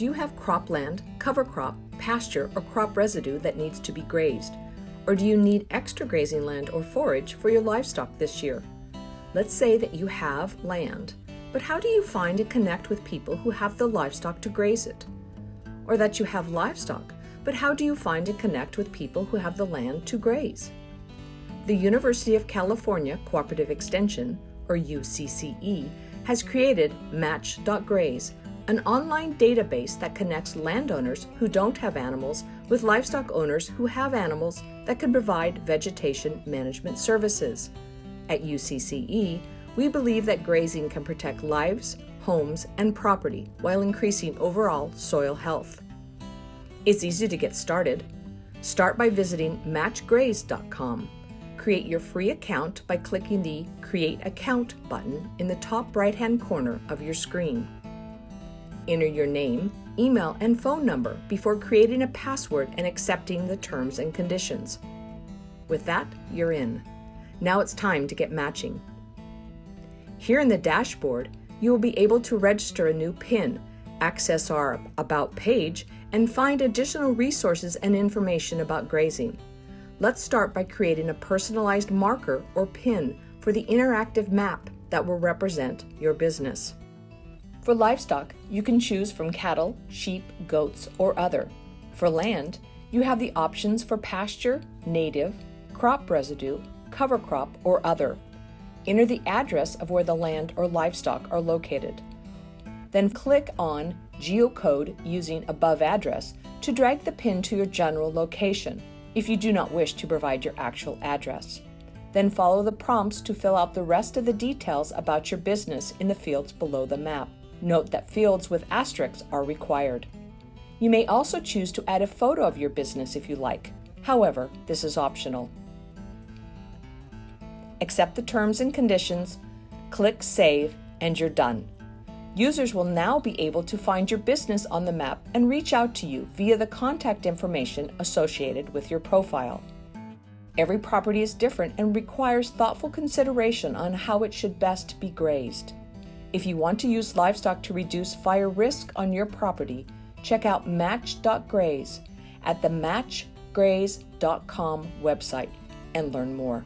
Do you have cropland, cover crop, pasture, or crop residue that needs to be grazed? Or do you need extra grazing land or forage for your livestock this year? Let's say that you have land, but how do you find and connect with people who have the livestock to graze it? Or that you have livestock, but how do you find and connect with people who have the land to graze? The University of California Cooperative Extension, or UCCE, has created Match.Graze, an online database that connects landowners who don't have animals with livestock owners who have animals that can provide vegetation management services. At UCCE, we believe that grazing can protect lives, homes, and property while increasing overall soil health. It's easy to get started. Start by visiting Match.Graze.com. Create your free account by clicking the Create Account button in the top right-hand corner of your screen. Enter your name, email, and phone number before creating a password and accepting the terms and conditions. With that, you're in. Now it's time to get matching. Here in the dashboard, you will be able to register a new PIN, access our About page, and find additional resources and information about grazing. Let's start by creating a personalized marker or PIN for the interactive map that will represent your business. For livestock, you can choose from cattle, sheep, goats, or other. For land, you have the options for pasture, native, crop residue, cover crop, or other. Enter the address of where the land or livestock are located. Then click on Geocode using Above Address to drag the PIN to your general location, if you do not wish to provide your actual address. Then follow the prompts to fill out the rest of the details about your business in the fields below the map. Note that fields with asterisks are required. You may also choose to add a photo of your business if you like. However, this is optional. Accept the terms and conditions, click Save, and you're done. Users will now be able to find your business on the map and reach out to you via the contact information associated with your profile. Every property is different and requires thoughtful consideration on how it should best be grazed. If you want to use livestock to reduce fire risk on your property, check out Match.Graze at the Match.Graze.com website and learn more.